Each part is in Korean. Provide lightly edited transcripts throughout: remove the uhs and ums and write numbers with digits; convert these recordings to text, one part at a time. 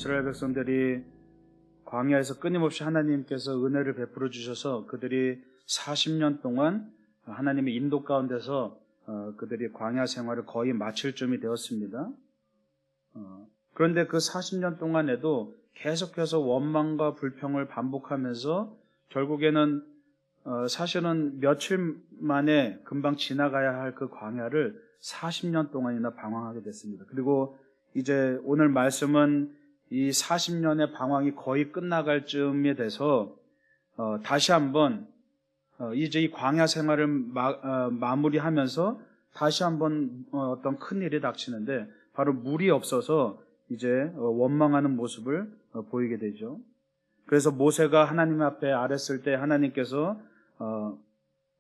이스라엘 백성들이 광야에서 끊임없이 하나님께서 은혜를 베풀어 주셔서 그들이 40년 동안 하나님의 인도 가운데서 그들이 광야 생활을 거의 마칠 쯤이 되었습니다. 그런데 그 40년 동안에도 계속해서 원망과 불평을 반복하면서 결국에는 사실은 며칠 만에 금방 지나가야 할 그 광야를 40년 동안이나 방황하게 됐습니다. 그리고 이제 오늘 말씀은 이 40년의 방황이 거의 끝나갈 쯤에 돼서 다시 한번 이제 이 광야 생활을 마무리하면서 다시 한번 어떤 큰 일이 닥치는데 바로 물이 없어서 이제 원망하는 모습을 보이게 되죠. 그래서 모세가 하나님 앞에 아랬을 때 하나님께서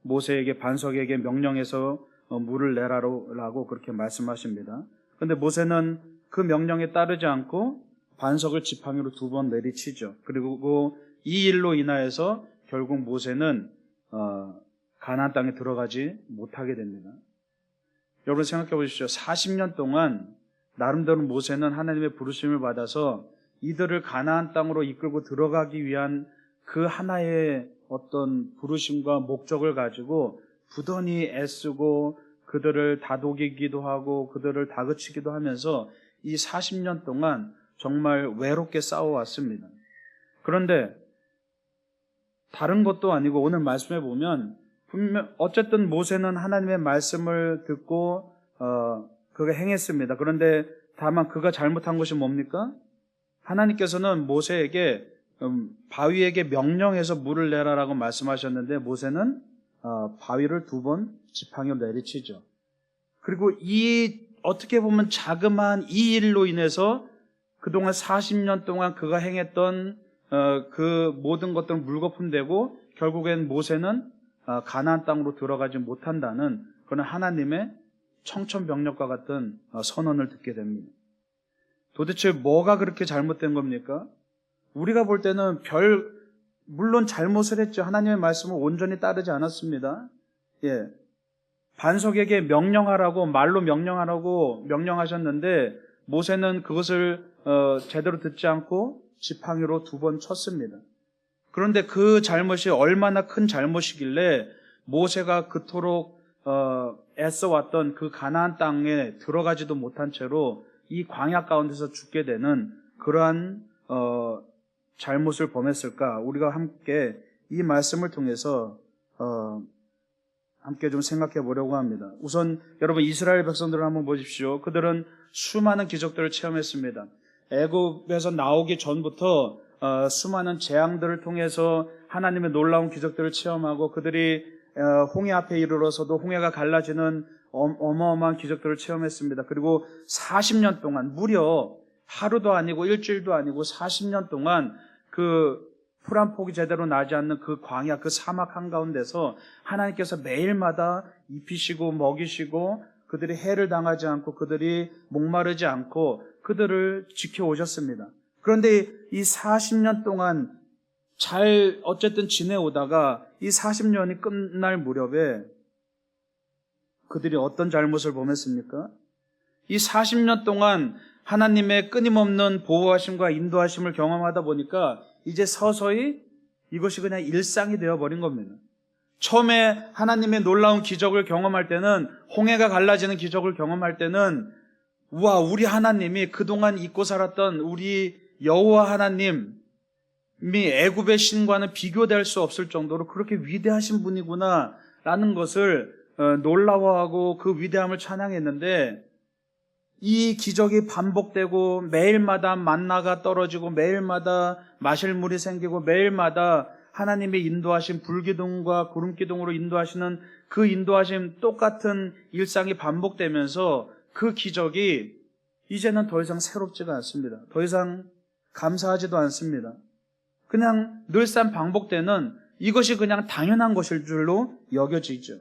모세에게 반석에게 명령해서 물을 내라라고 그렇게 말씀하십니다. 그런데 모세는 그 명령에 따르지 않고 반석을 지팡이로 2번 내리치죠. 그리고 이 일로 인하여서 결국 모세는 가나안 땅에 들어가지 못하게 됩니다. 여러분 생각해 보십시오. 40년 동안 나름대로 모세는 하나님의 부르심을 받아서 이들을 가나안 땅으로 이끌고 들어가기 위한 그 하나의 어떤 부르심과 목적을 가지고 부단히 애쓰고 그들을 다독이기도 하고 그들을 다그치기도 하면서 이 40년 동안 정말 외롭게 싸워왔습니다. 그런데 다른 것도 아니고 오늘 말씀에 보면 어쨌든 모세는 하나님의 말씀을 듣고 그가 행했습니다. 그런데 다만 그가 잘못한 것이 뭡니까? 하나님께서는 모세에게 바위에게 명령해서 물을 내라라고 말씀하셨는데 모세는 바위를 2번 지팡이로 내리치죠. 그리고 이 어떻게 보면 자그마한 이 일로 인해서 그동안 40년 동안 그가 행했던 그 모든 것들은 물거품되고 결국엔 모세는 가나안 땅으로 들어가지 못한다는 그런 하나님의 청천벽력과 같은 선언을 듣게 됩니다. 도대체 뭐가 그렇게 잘못된 겁니까? 우리가 볼 때는 물론 잘못을 했죠. 하나님의 말씀을 온전히 따르지 않았습니다. 예. 반석에게 명령하라고 말로 명령하라고 명령하셨는데 모세는 그것을 제대로 듣지 않고 지팡이로 2번 쳤습니다. 그런데 그 잘못이 얼마나 큰 잘못이길래 모세가 그토록 애써왔던 그 가나안 땅에 들어가지도 못한 채로 이 광야 가운데서 죽게 되는 그러한 잘못을 범했을까? 우리가 함께 이 말씀을 통해서 함께 좀 생각해 보려고 합니다. 우선 여러분 이스라엘 백성들을 한번 보십시오. 그들은 수많은 기적들을 체험했습니다. 애굽에서 나오기 전부터 수많은 재앙들을 통해서 하나님의 놀라운 기적들을 체험하고 그들이 홍해 앞에 이르러서도 홍해가 갈라지는 어마어마한 기적들을 체험했습니다. 그리고 40년 동안 무려 하루도 아니고 일주일도 아니고 40년 동안 그 풀 한 폭이 제대로 나지 않는 그 광야, 그 사막 한가운데서 하나님께서 매일마다 입히시고 먹이시고 그들이 해를 당하지 않고 그들이 목마르지 않고 그들을 지켜오셨습니다. 그런데 이 40년 동안 잘 어쨌든 지내오다가 이 40년이 끝날 무렵에 그들이 어떤 잘못을 범했습니까? 이 40년 동안 하나님의 끊임없는 보호하심과 인도하심을 경험하다 보니까 이제 서서히 이것이 그냥 일상이 되어버린 겁니다. 처음에 하나님의 놀라운 기적을 경험할 때는 홍해가 갈라지는 기적을 경험할 때는 우와 우리 하나님이 그동안 잊고 살았던 우리 여호와 하나님이 애굽의 신과는 비교될 수 없을 정도로 그렇게 위대하신 분이구나 라는 것을 놀라워하고 그 위대함을 찬양했는데 이 기적이 반복되고 매일마다 만나가 떨어지고 매일마다 마실 물이 생기고 매일마다 하나님의 인도하신 불기둥과 구름기둥으로 인도하시는 그 인도하심 똑같은 일상이 반복되면서 그 기적이 이제는 더 이상 새롭지가 않습니다. 더 이상 감사하지도 않습니다. 그냥 늘상 반복되는 이것이 그냥 당연한 것일 줄로 여겨지죠.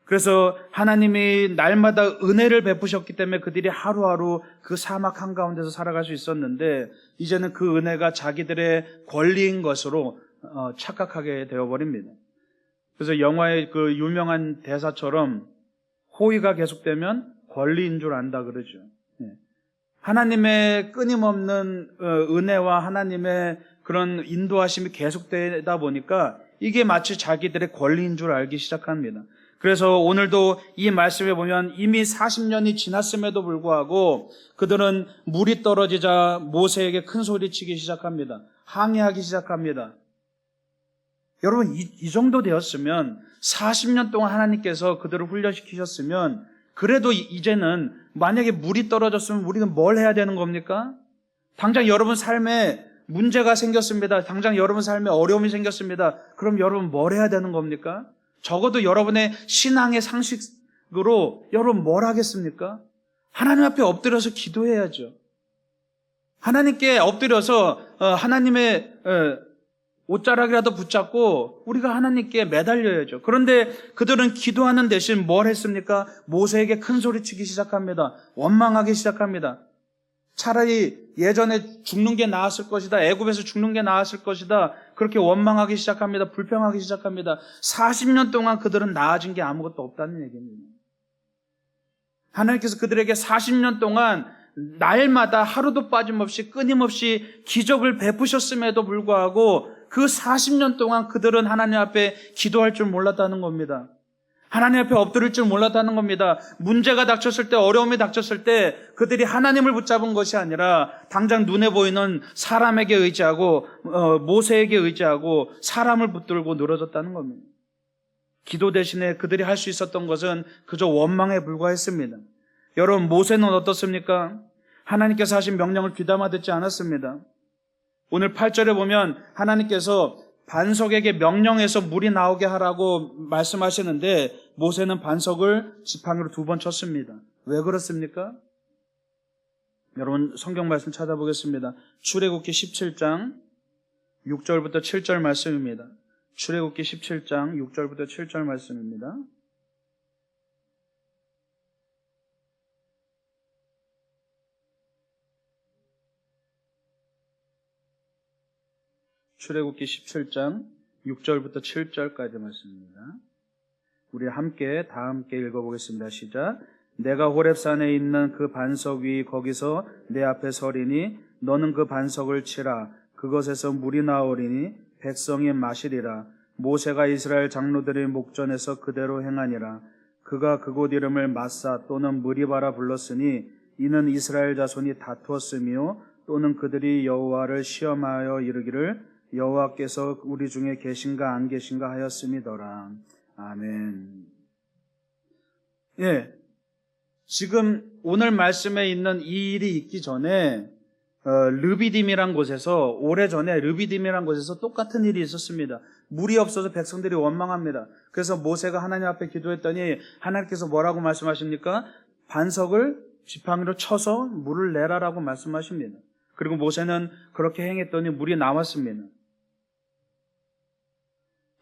그래서 하나님이 날마다 은혜를 베푸셨기 때문에 그들이 하루하루 그 사막 한가운데서 살아갈 수 있었는데 이제는 그 은혜가 자기들의 권리인 것으로 착각하게 되어버립니다. 그래서 영화의 그 유명한 대사처럼 호의가 계속되면 권리인 줄 안다 그러죠. 하나님의 끊임없는 은혜와 하나님의 그런 인도하심이 계속되다 보니까 이게 마치 자기들의 권리인 줄 알기 시작합니다. 그래서 오늘도 이 말씀에 보면 이미 40년이 지났음에도 불구하고 그들은 물이 떨어지자 모세에게 큰 소리치기 시작합니다. 항의하기 시작합니다. 여러분, 이 정도 되었으면 40년 동안 하나님께서 그들을 훈련시키셨으면 그래도 이제는 만약에 물이 떨어졌으면 우리는 뭘 해야 되는 겁니까? 당장 여러분 삶에 문제가 생겼습니다. 당장 여러분 삶에 어려움이 생겼습니다. 그럼 여러분 뭘 해야 되는 겁니까? 적어도 여러분의 신앙의 상식으로 여러분 뭘 하겠습니까? 하나님 앞에 엎드려서 기도해야죠. 하나님께 엎드려서 하나님의 옷자락이라도 붙잡고 우리가 하나님께 매달려야죠. 그런데 그들은 기도하는 대신 뭘 했습니까? 모세에게 큰 소리치기 시작합니다. 원망하기 시작합니다. 차라리 예전에 죽는 게 나았을 것이다. 애굽에서 죽는 게 나았을 것이다. 그렇게 원망하기 시작합니다. 불평하기 시작합니다. 40년 동안 그들은 나아진 게 아무것도 없다는 얘기입니다. 하나님께서 그들에게 40년 동안 날마다 하루도 빠짐없이 끊임없이 기적을 베푸셨음에도 불구하고 그 40년 동안 그들은 하나님 앞에 기도할 줄 몰랐다는 겁니다. 하나님 앞에 엎드릴 줄 몰랐다는 겁니다. 문제가 닥쳤을 때, 어려움이 닥쳤을 때 그들이 하나님을 붙잡은 것이 아니라 당장 눈에 보이는 사람에게 의지하고 모세에게 의지하고 사람을 붙들고 늘어졌다는 겁니다. 기도 대신에 그들이 할 수 있었던 것은 그저 원망에 불과했습니다. 여러분, 모세는 어떻습니까? 하나님께서 하신 명령을 귀담아 듣지 않았습니다. 오늘 8절에 보면 하나님께서 반석에게 명령해서 물이 나오게 하라고 말씀하시는데 모세는 반석을 지팡이로 2번 쳤습니다. 왜 그렇습니까? 여러분 성경 말씀 찾아보겠습니다. 출애굽기 17장 6절부터 7절 말씀입니다. 출애굽기 17장 6절부터 7절 말씀입니다. 출애굽기 17장 6절부터 7절까지 말씀입니다. 우리 다 함께 읽어보겠습니다. 시작. 내가 호렙산에 있는 그 반석 위 거기서 내 앞에 서리니 너는 그 반석을 치라. 그것에서 물이 나오리니 백성이 마시리라. 모세가 이스라엘 장로들의 목전에서 그대로 행하니라. 그가 그곳 이름을 마사 또는 무리바라 불렀으니 이는 이스라엘 자손이 다투었으며 또는 그들이 여호와를 시험하여 이르기를 여호와께서 우리 중에 계신가 안 계신가 하였음이더라. 아멘. 예, 지금 오늘 말씀에 있는 이 일이 있기 전에 르비딤이란 곳에서 오래전에 르비딤이란 곳에서 똑같은 일이 있었습니다. 물이 없어서 백성들이 원망합니다. 그래서 모세가 하나님 앞에 기도했더니 하나님께서 뭐라고 말씀하십니까? 반석을 지팡이로 쳐서 물을 내라라고 말씀하십니다. 그리고 모세는 그렇게 행했더니 물이 나왔습니다.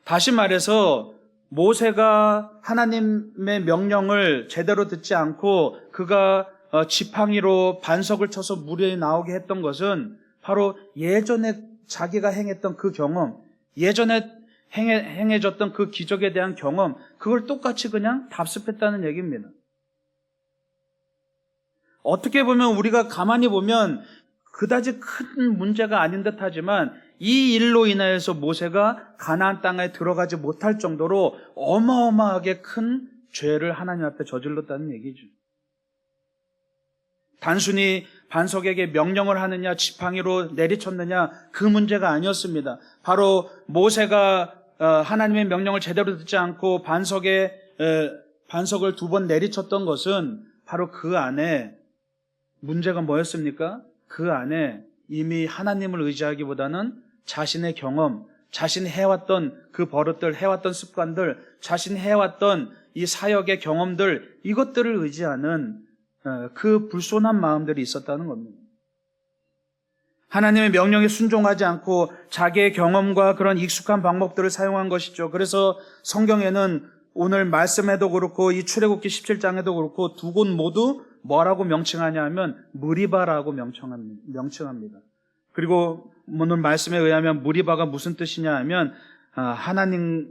다시 말해서 모세가 하나님의 명령을 제대로 듣지 않고 그가 지팡이로 반석을 쳐서 물이 나오게 했던 것은 바로 예전에 자기가 행했던 그 경험, 예전에 행해졌던 그 기적에 대한 경험, 그걸 똑같이 그냥 답습했다는 얘기입니다. 어떻게 보면 우리가 가만히 보면 그다지 큰 문제가 아닌 듯 하지만 이 일로 인하여서 모세가 가나안 땅에 들어가지 못할 정도로 어마어마하게 큰 죄를 하나님 앞에 저질렀다는 얘기죠. 단순히 반석에게 명령을 하느냐 지팡이로 내리쳤느냐 그 문제가 아니었습니다. 바로 모세가 하나님의 명령을 제대로 듣지 않고 반석을 2번 내리쳤던 것은 바로 그 안에 문제가 뭐였습니까? 그 안에 이미 하나님을 의지하기보다는 자신의 경험, 자신이 해왔던 그 버릇들, 해왔던 습관들, 자신이 해왔던 이 사역의 경험들, 이것들을 의지하는 그 불손한 마음들이 있었다는 겁니다. 하나님의 명령에 순종하지 않고 자기의 경험과 그런 익숙한 방법들을 사용한 것이죠. 그래서 성경에는 오늘 말씀에도 그렇고 이 출애굽기 17장에도 그렇고 두 곳 모두 뭐라고 명칭하냐 하면 무리바라고 명칭합니다. 그리고 오늘 말씀에 의하면 무리바가 무슨 뜻이냐 하면 하나님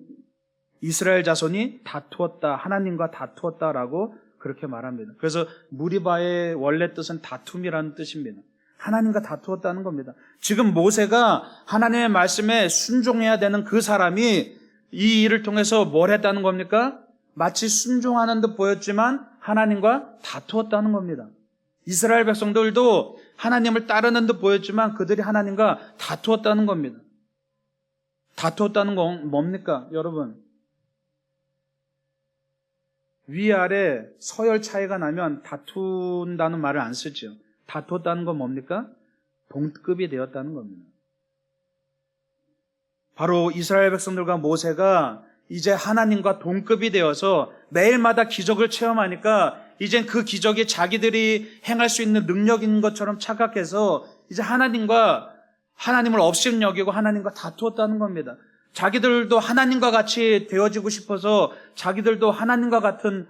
이스라엘 자손이 다투었다, 하나님과 다투었다라고 그렇게 말합니다. 그래서 무리바의 원래 뜻은 다툼이라는 뜻입니다. 하나님과 다투었다는 겁니다. 지금 모세가 하나님의 말씀에 순종해야 되는 그 사람이 이 일을 통해서 뭘 했다는 겁니까? 마치 순종하는 듯 보였지만 하나님과 다투었다는 겁니다. 이스라엘 백성들도 하나님을 따르는 듯 보였지만 그들이 하나님과 다투었다는 겁니다. 다투었다는 건 뭡니까, 여러분? 위아래 서열 차이가 나면 다툰다는 말을 안 쓰죠. 다투었다는 건 뭡니까? 동급이 되었다는 겁니다. 바로 이스라엘 백성들과 모세가 이제 하나님과 동급이 되어서 매일마다 기적을 체험하니까 이젠 그 기적이 자기들이 행할 수 있는 능력인 것처럼 착각해서 이제 하나님을 업신여기고 하나님과 다투었다는 겁니다. 자기들도 하나님과 같이 되어지고 싶어서 자기들도 하나님과 같은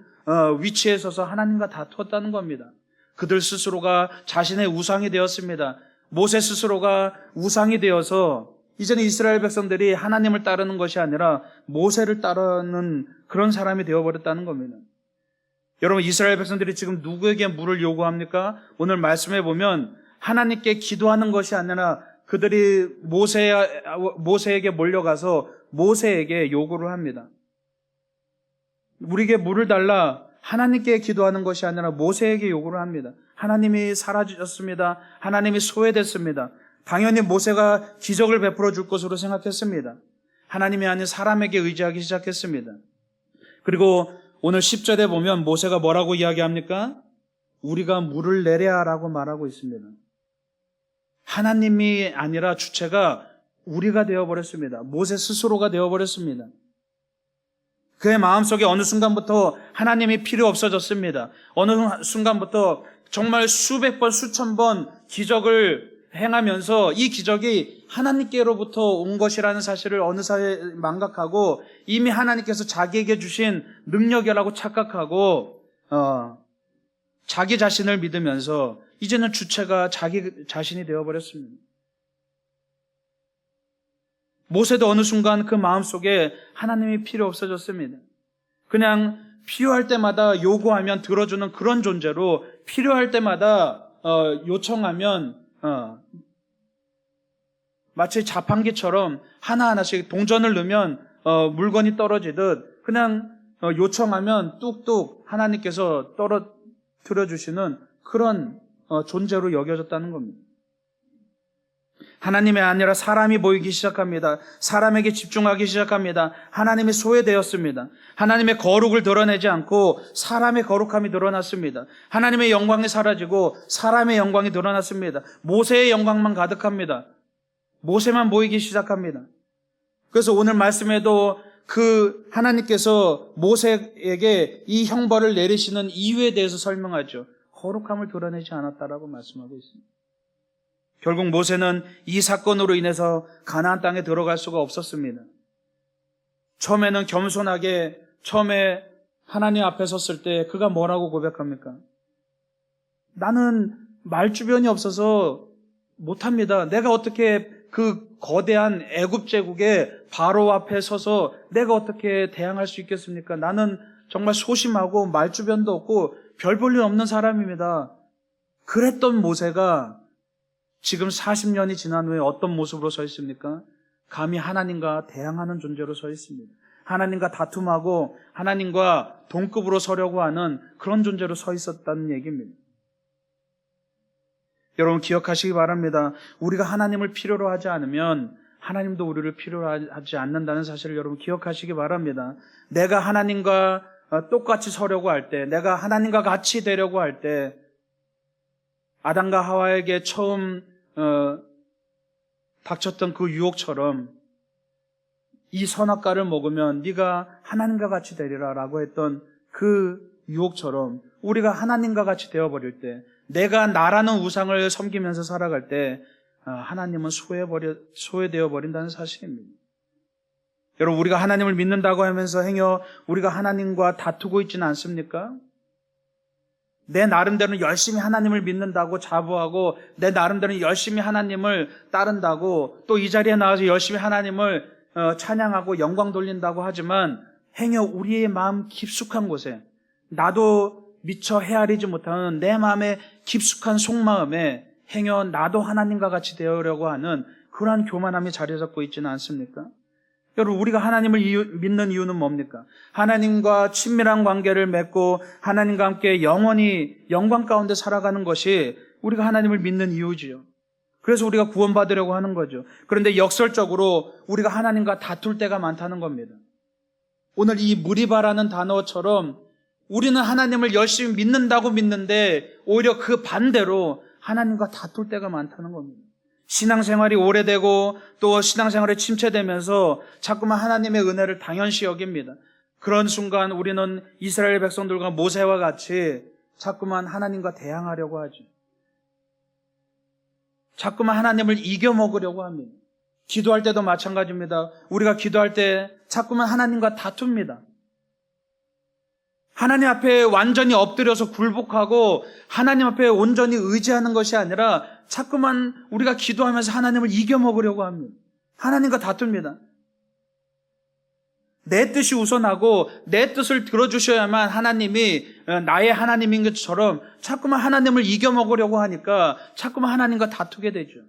위치에 서서 하나님과 다투었다는 겁니다. 그들 스스로가 자신의 우상이 되었습니다. 모세 스스로가 우상이 되어서 이제는 이스라엘 백성들이 하나님을 따르는 것이 아니라 모세를 따르는 그런 사람이 되어버렸다는 겁니다. 여러분, 이스라엘 백성들이 지금 누구에게 물을 요구합니까? 오늘 말씀해 보면 하나님께 기도하는 것이 아니라 그들이 모세에게 몰려가서 모세에게 요구를 합니다. 우리에게 물을 달라. 하나님께 기도하는 것이 아니라 모세에게 요구를 합니다. 하나님이 사라지셨습니다. 하나님이 소외됐습니다. 당연히 모세가 기적을 베풀어 줄 것으로 생각했습니다. 하나님이 아닌 사람에게 의지하기 시작했습니다. 그리고 오늘 10절에 보면 모세가 뭐라고 이야기합니까? 우리가 물을 내랴라고 말하고 있습니다. 하나님이 아니라 주체가 우리가 되어버렸습니다. 모세 스스로가 되어버렸습니다. 그의 마음속에 어느 순간부터 하나님이 필요 없어졌습니다. 어느 순간부터 정말 수백 번, 수천 번 기적을 행하면서 이 기적이 하나님께로부터 온 것이라는 사실을 어느 사이에 망각하고 이미 하나님께서 자기에게 주신 능력이라고 착각하고 자기 자신을 믿으면서 이제는 주체가 자기 자신이 되어버렸습니다. 모세도 어느 순간 그 마음속에 하나님이 필요 없어졌습니다. 그냥 필요할 때마다 요구하면 들어주는 그런 존재로 필요할 때마다 요청하면 마치 자판기처럼 하나하나씩 동전을 넣으면 물건이 떨어지듯 그냥 요청하면 뚝뚝 하나님께서 떨어뜨려 주시는 그런 존재로 여겨졌다는 겁니다. 하나님이 아니라 사람이 보이기 시작합니다. 사람에게 집중하기 시작합니다. 하나님이 소외되었습니다. 하나님의 거룩을 드러내지 않고 사람의 거룩함이 드러났습니다. 하나님의 영광이 사라지고 사람의 영광이 드러났습니다. 모세의 영광만 가득합니다. 모세만 보이기 시작합니다. 그래서 오늘 말씀에도 그 하나님께서 모세에게 이 형벌을 내리시는 이유에 대해서 설명하죠. 거룩함을 드러내지 않았다라고 말씀하고 있습니다. 결국 모세는 이 사건으로 인해서 가나안 땅에 들어갈 수가 없었습니다. 처음에는 겸손하게 처음에 하나님 앞에 섰을 때 그가 뭐라고 고백합니까? 나는 말주변이 없어서 못합니다. 내가 어떻게 그 거대한 애굽 제국의 바로 앞에 서서 내가 어떻게 대항할 수 있겠습니까? 나는 정말 소심하고 말주변도 없고 별 볼 일 없는 사람입니다. 그랬던 모세가 지금 40년이 지난 후에 어떤 모습으로 서 있습니까? 감히 하나님과 대항하는 존재로 서 있습니다. 하나님과 다툼하고 하나님과 동급으로 서려고 하는 그런 존재로 서 있었다는 얘기입니다. 여러분 기억하시기 바랍니다. 우리가 하나님을 필요로 하지 않으면 하나님도 우리를 필요로 하지 않는다는 사실을 여러분 기억하시기 바랍니다. 내가 하나님과 똑같이 서려고 할 때, 내가 하나님과 같이 되려고 할 때 아담과 하와에게 처음 닥쳤던 그 유혹처럼 이 선악과를 먹으면 네가 하나님과 같이 되리라 라고 했던 그 유혹처럼 우리가 하나님과 같이 되어버릴 때, 내가 나라는 우상을 섬기면서 살아갈 때 하나님은 소외되어 버린다는 사실입니다. 여러분 우리가 하나님을 믿는다고 하면서 행여 우리가 하나님과 다투고 있지는 않습니까? 내 나름대로는 열심히 하나님을 믿는다고 자부하고 내 나름대로는 열심히 하나님을 따른다고 또 이 자리에 나와서 열심히 하나님을 찬양하고 영광 돌린다고 하지만 행여 우리의 마음 깊숙한 곳에 나도 미처 헤아리지 못하는 내 마음의 깊숙한 속마음에 행여 나도 하나님과 같이 되으려고 하는 그러한 교만함이 자리 잡고 있지는 않습니까? 여러분, 우리가 하나님을 믿는 이유는 뭡니까? 하나님과 친밀한 관계를 맺고 하나님과 함께 영원히 영광 가운데 살아가는 것이 우리가 하나님을 믿는 이유지요. 그래서 우리가 구원받으려고 하는 거죠. 그런데 역설적으로 우리가 하나님과 다툴 때가 많다는 겁니다. 오늘 이 무리바라는 단어처럼 우리는 하나님을 열심히 믿는다고 믿는데 오히려 그 반대로 하나님과 다툴 때가 많다는 겁니다. 신앙생활이 오래되고 또 신앙생활이 침체되면서 자꾸만 하나님의 은혜를 당연시 여깁니다. 그런 순간 우리는 이스라엘 백성들과 모세와 같이 자꾸만 하나님과 대항하려고 하죠. 자꾸만 하나님을 이겨먹으려고 합니다. 기도할 때도 마찬가지입니다. 우리가 기도할 때 자꾸만 하나님과 다툽니다. 하나님 앞에 완전히 엎드려서 굴복하고 하나님 앞에 온전히 의지하는 것이 아니라 자꾸만 우리가 기도하면서 하나님을 이겨먹으려고 합니다. 하나님과 다툽니다. 내 뜻이 우선하고 내 뜻을 들어주셔야만 하나님이 나의 하나님인 것처럼 자꾸만 하나님을 이겨먹으려고 하니까 자꾸만 하나님과 다투게 되죠.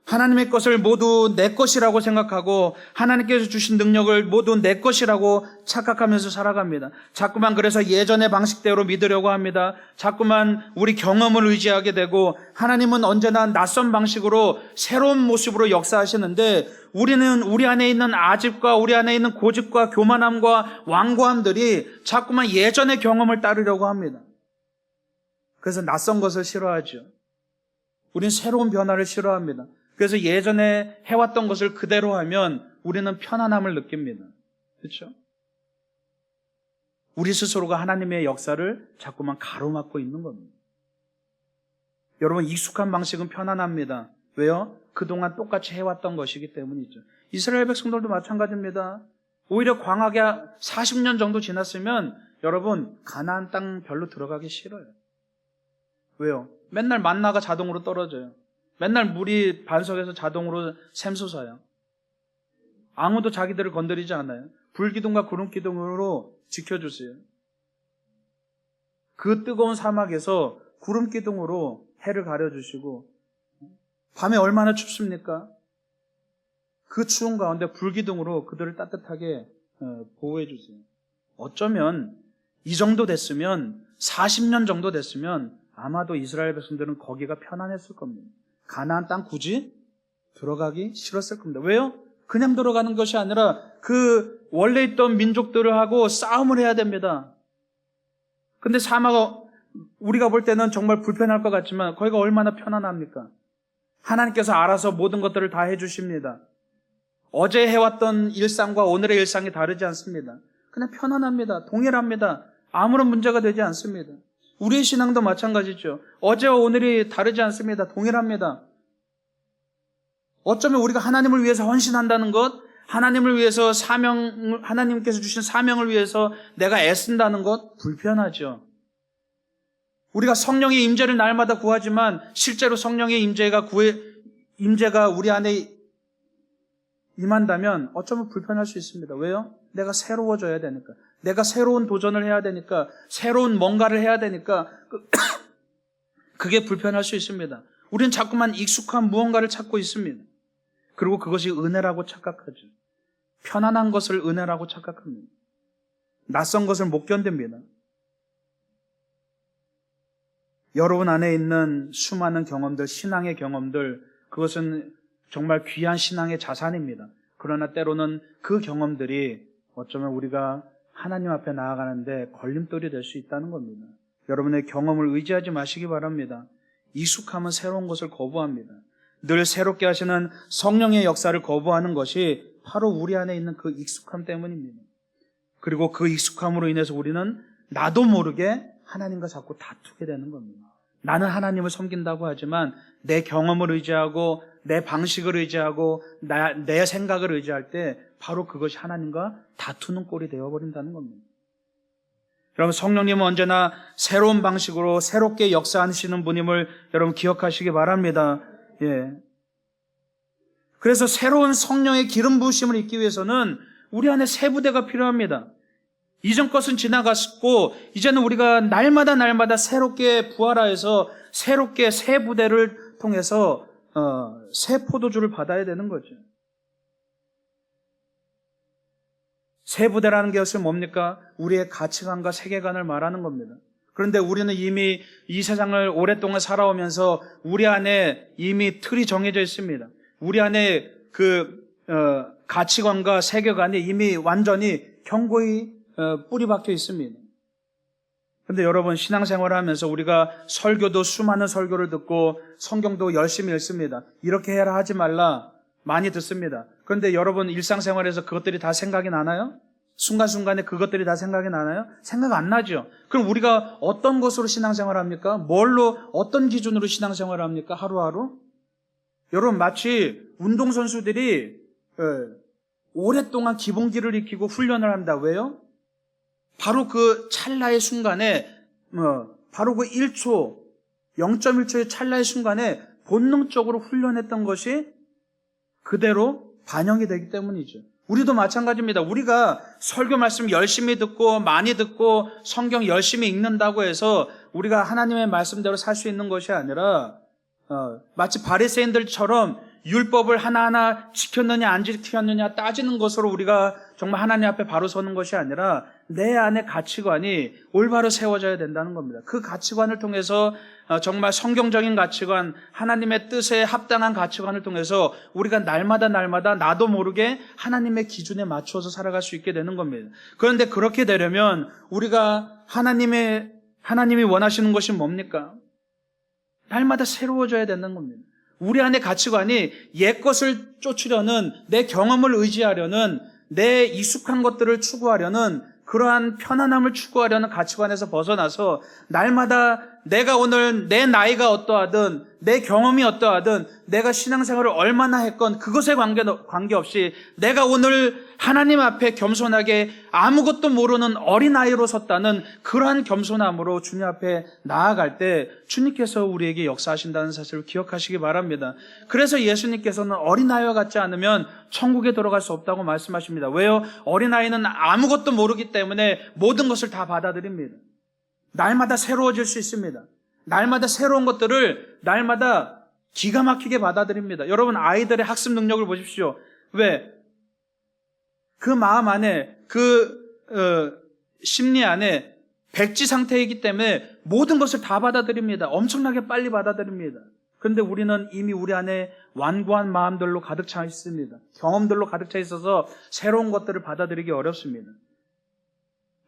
하나님의 것을 모두 내 것이라고 생각하고 하나님께서 주신 능력을 모두 내 것이라고 착각하면서 살아갑니다. 자꾸만 그래서 예전의 방식대로 믿으려고 합니다. 자꾸만 우리 경험을 의지하게 되고 하나님은 언제나 낯선 방식으로 새로운 모습으로 역사하시는데 우리는 우리 안에 있는 아집과 우리 안에 있는 고집과 교만함과 완고함들이 자꾸만 예전의 경험을 따르려고 합니다. 그래서 낯선 것을 싫어하죠. 우리는 새로운 변화를 싫어합니다. 그래서 예전에 해왔던 것을 그대로 하면 우리는 편안함을 느낍니다. 그렇죠? 우리 스스로가 하나님의 역사를 자꾸만 가로막고 있는 겁니다. 여러분, 익숙한 방식은 편안합니다. 왜요? 그동안 똑같이 해왔던 것이기 때문이죠. 이스라엘 백성들도 마찬가지입니다. 오히려 광야에 40년 정도 지났으면 여러분, 가나안 땅 별로 들어가기 싫어요. 왜요? 맨날 만나가 자동으로 떨어져요. 맨날 물이 반석에서 자동으로 샘솟아요. 아무도 자기들을 건드리지 않아요. 불기둥과 구름기둥으로 지켜주세요. 그 뜨거운 사막에서 구름기둥으로 해를 가려주시고 밤에 얼마나 춥습니까? 그 추운 가운데 불기둥으로 그들을 따뜻하게 보호해 주세요. 어쩌면 이 정도 됐으면 40년 정도 됐으면 아마도 이스라엘 백성들은 거기가 편안했을 겁니다. 가나안 땅 굳이 들어가기 싫었을 겁니다. 왜요? 그냥 들어가는 것이 아니라 그 원래 있던 민족들하고 싸움을 해야 됩니다. 근데 사막 우리가 볼 때는 정말 불편할 것 같지만 거기가 얼마나 편안합니까? 하나님께서 알아서 모든 것들을 다 해주십니다. 어제 해왔던 일상과 오늘의 일상이 다르지 않습니다. 그냥 편안합니다. 동일합니다. 아무런 문제가 되지 않습니다. 우리의 신앙도 마찬가지죠. 어제와 오늘이 다르지 않습니다. 동일합니다. 어쩌면 우리가 하나님을 위해서 헌신한다는 것, 하나님을 위해서 하나님께서 주신 사명을 위해서 내가 애쓴다는 것, 불편하죠. 우리가 성령의 임재를 날마다 구하지만 실제로 성령의 임재가 우리 안에 임한다면 어쩌면 불편할 수 있습니다. 왜요? 내가 새로워져야 되니까. 내가 새로운 도전을 해야 되니까. 새로운 뭔가를 해야 되니까. 그게 불편할 수 있습니다. 우리는 자꾸만 익숙한 무언가를 찾고 있습니다. 그리고 그것이 은혜라고 착각하죠. 편안한 것을 은혜라고 착각합니다. 낯선 것을 못 견딥니다. 여러분 안에 있는 수많은 경험들, 신앙의 경험들, 그것은 정말 귀한 신앙의 자산입니다. 그러나 때로는 그 경험들이 어쩌면 우리가 하나님 앞에 나아가는데 걸림돌이 될 수 있다는 겁니다. 여러분의 경험을 의지하지 마시기 바랍니다. 익숙함은 새로운 것을 거부합니다. 늘 새롭게 하시는 성령의 역사를 거부하는 것이 바로 우리 안에 있는 그 익숙함 때문입니다. 그리고 그 익숙함으로 인해서 우리는 나도 모르게 하나님과 자꾸 다투게 되는 겁니다. 나는 하나님을 섬긴다고 하지만 내 경험을 의지하고 내 방식을 의지하고 내 생각을 의지할 때 바로 그것이 하나님과 다투는 꼴이 되어버린다는 겁니다. 여러분, 성령님은 언제나 새로운 방식으로 새롭게 역사하시는 분임을 여러분 기억하시기 바랍니다. 예. 그래서 새로운 성령의 기름 부으심을 입기 위해서는 우리 안에 새 부대가 필요합니다. 이전 것은 지나갔고 이제는 우리가 날마다 새롭게 부활하여서 새롭게 새 부대를 통해서 새 포도주를 받아야 되는 거죠. 새 부대라는 것이 뭡니까? 우리의 가치관과 세계관을 말하는 겁니다. 그런데 우리는 이미 이 세상을 오랫동안 살아오면서 우리 안에 이미 틀이 정해져 있습니다. 우리 안에 가치관과 세계관이 이미 완전히 견고히 뿌리 박혀 있습니다. 그런데 여러분, 신앙생활을 하면서 우리가 설교도 수많은 설교를 듣고 성경도 열심히 읽습니다. 이렇게 해라 하지 말라 많이 듣습니다. 그런데 여러분, 일상생활에서 그것들이 다 생각이 나나요? 순간순간에 그것들이 다 생각이 나나요? 생각 안 나죠. 그럼 우리가 어떤 것으로 신앙생활을 합니까? 뭘로, 어떤 기준으로 신앙생활을 합니까? 하루하루? 여러분, 마치 운동선수들이 오랫동안 기본기를 익히고 훈련을 합니다. 왜요? 바로 그 찰나의 순간에, 바로 그 1초, 0.1초의 찰나의 순간에 본능적으로 훈련했던 것이 그대로 반영이 되기 때문이죠. 우리도 마찬가지입니다. 우리가 설교 말씀 열심히 듣고 많이 듣고 성경 열심히 읽는다고 해서 우리가 하나님의 말씀대로 살 수 있는 것이 아니라 마치 바리새인들처럼 율법을 하나하나 지켰느냐 안 지켰느냐 따지는 것으로 우리가 정말 하나님 앞에 바로 서는 것이 아니라 내 안의 가치관이 올바로 세워져야 된다는 겁니다. 그 가치관을 통해서 정말 성경적인 가치관, 하나님의 뜻에 합당한 가치관을 통해서 우리가 날마다 나도 모르게 하나님의 기준에 맞추어서 살아갈 수 있게 되는 겁니다. 그런데 그렇게 되려면 우리가 하나님이 원하시는 것이 뭡니까? 날마다 새로워져야 되는 겁니다. 우리 안의 가치관이 옛 것을 쫓으려는, 내 경험을 의지하려는, 내 익숙한 것들을 추구하려는, 그러한 편안함을 추구하려는 가치관에서 벗어나서 날마다 내가 오늘 내 나이가 어떠하든 내 경험이 어떠하든 내가 신앙생활을 얼마나 했건 그것에 관계없이 내가 오늘 하나님 앞에 겸손하게 아무것도 모르는 어린아이로 섰다는 그러한 겸손함으로 주님 앞에 나아갈 때 주님께서 우리에게 역사하신다는 사실을 기억하시기 바랍니다. 그래서 예수님께서는 어린아이와 같지 않으면 천국에 들어갈 수 없다고 말씀하십니다. 왜요? 어린아이는 아무것도 모르기 때문에 모든 것을 다 받아들입니다. 날마다 새로워질 수 있습니다. 날마다 새로운 것들을 날마다 기가 막히게 받아들입니다. 여러분, 아이들의 학습 능력을 보십시오. 왜? 그 마음 안에, 심리 안에 백지 상태이기 때문에 모든 것을 다 받아들입니다. 엄청나게 빨리 받아들입니다. 그런데 우리는 이미 우리 안에 완고한 마음들로 가득 차 있습니다. 경험들로 가득 차 있어서 새로운 것들을 받아들이기 어렵습니다.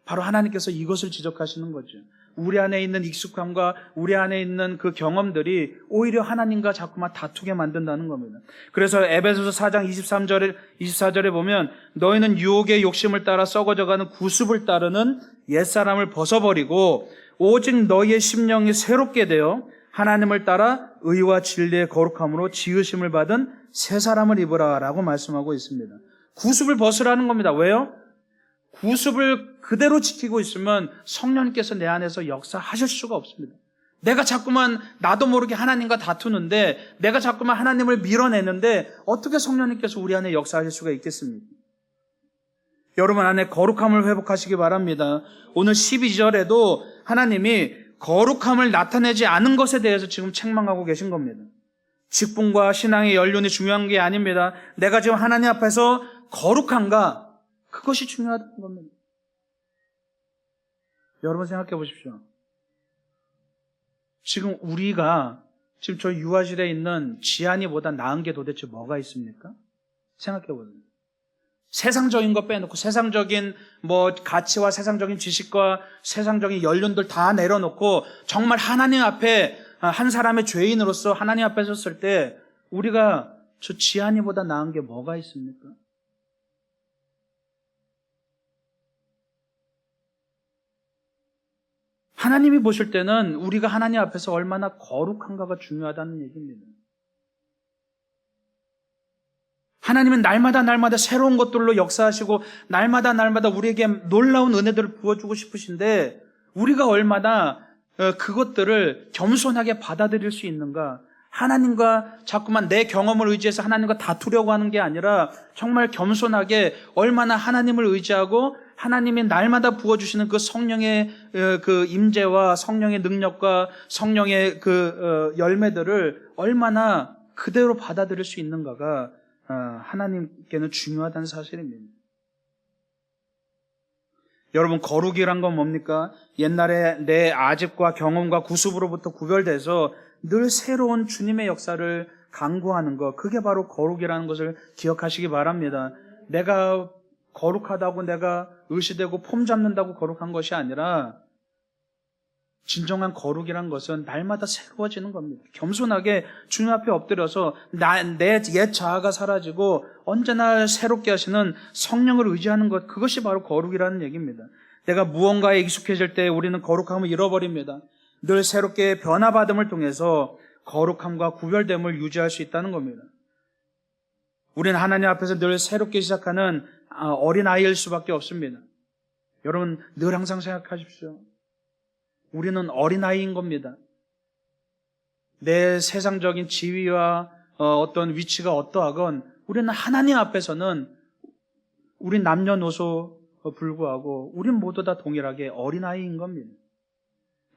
바로 하나님께서 이것을 지적하시는 거죠. 우리 안에 있는 익숙함과 우리 안에 있는 그 경험들이 오히려 하나님과 자꾸만 다투게 만든다는 겁니다. 그래서 에베소서 4장 24절에 보면 너희는 유혹의 욕심을 따라 썩어져가는 구습을 따르는 옛사람을 벗어버리고 오직 너희의 심령이 새롭게 되어 하나님을 따라 의와 진리의 거룩함으로 지으심을 받은 새 사람을 입으라 라고 말씀하고 있습니다. 구습을 벗으라는 겁니다. 왜요? 구습을 그대로 지키고 있으면 성령님께서 내 안에서 역사하실 수가 없습니다. 내가 자꾸만 나도 모르게 하나님과 다투는데, 내가 자꾸만 하나님을 밀어내는데 어떻게 성령님께서 우리 안에 역사하실 수가 있겠습니까? 여러분 안에 거룩함을 회복하시기 바랍니다. 오늘 12절에도 하나님이 거룩함을 나타내지 않은 것에 대해서 지금 책망하고 계신 겁니다. 직분과 신앙의 연륜이 중요한 게 아닙니다. 내가 지금 하나님 앞에서 거룩한가? 그것이 중요하다는 겁니다. 여러분 생각해 보십시오. 지금 우리가 지금 저 유아실에 있는 지안이보다 나은 게 도대체 뭐가 있습니까? 생각해 보세요. 세상적인 거 빼놓고 세상적인 가치와 세상적인 지식과 세상적인 연륜들 다 내려놓고 정말 하나님 앞에 한 사람의 죄인으로서 하나님 앞에 섰을 때 우리가 저 지안이보다 나은 게 뭐가 있습니까? 하나님이 보실 때는 우리가 하나님 앞에서 얼마나 거룩한가가 중요하다는 얘기입니다. 하나님은 날마다 새로운 것들로 역사하시고 날마다 우리에게 놀라운 은혜들을 부어주고 싶으신데 우리가 얼마나 그것들을 겸손하게 받아들일 수 있는가, 하나님과 자꾸만 내 경험을 의지해서 하나님과 다투려고 하는 게 아니라 정말 겸손하게 얼마나 하나님을 의지하고 하나님이 날마다 부어주시는 그 성령의 그 임재와 성령의 능력과 성령의 그 열매들을 얼마나 그대로 받아들일 수 있는가가 하나님께는 중요하다는 사실입니다. 여러분, 거룩이란 건 뭡니까? 옛날에 내 아집과 경험과 구습으로부터 구별돼서 늘 새로운 주님의 역사를 강구하는 것, 그게 바로 거룩이라는 것을 기억하시기 바랍니다. 내가 거룩하다고 내가 의시되고 폼 잡는다고 거룩한 것이 아니라 진정한 거룩이란 것은 날마다 새로워지는 겁니다. 겸손하게 주님 앞에 엎드려서 내 옛 자아가 사라지고 언제나 새롭게 하시는 성령을 의지하는 것, 그것이 바로 거룩이라는 얘기입니다. 내가 무언가에 익숙해질 때 우리는 거룩함을 잃어버립니다. 늘 새롭게 변화받음을 통해서 거룩함과 구별됨을 유지할 수 있다는 겁니다. 우리는 하나님 앞에서 늘 새롭게 시작하는 어린아이일 수밖에 없습니다. 여러분, 늘 항상 생각하십시오. 우리는 어린아이인 겁니다. 내 세상적인 지위와 어떤 위치가 어떠하건 우리는 하나님 앞에서는 우리 남녀노소 불구하고 우린 모두 다 동일하게 어린아이인 겁니다.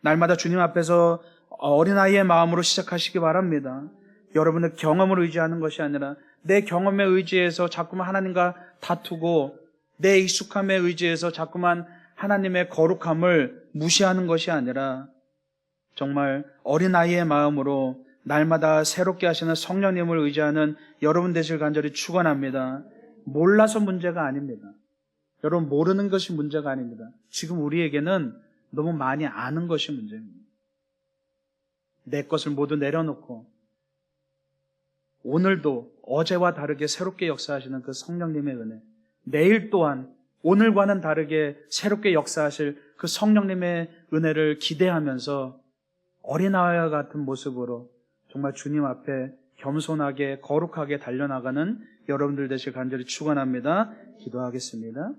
날마다 주님 앞에서 어린아이의 마음으로 시작하시기 바랍니다. 여러분의 경험을 의지하는 것이 아니라 내 경험에 의지해서 자꾸만 하나님과 다투고 내 익숙함에 의지해서 자꾸만 하나님의 거룩함을 무시하는 것이 아니라 정말 어린아이의 마음으로 날마다 새롭게 하시는 성령님을 의지하는 여러분 되실 간절히 축원합니다. 몰라서 문제가 아닙니다. 여러분, 모르는 것이 문제가 아닙니다. 지금 우리에게는 너무 많이 아는 것이 문제입니다. 내 것을 모두 내려놓고 오늘도 어제와 다르게 새롭게 역사하시는 그 성령님의 은혜, 내일 또한 오늘과는 다르게 새롭게 역사하실 그 성령님의 은혜를 기대하면서 어린아이와 같은 모습으로 정말 주님 앞에 겸손하게 거룩하게 달려나가는 여러분들 되실 간절히 축원합니다. 기도하겠습니다.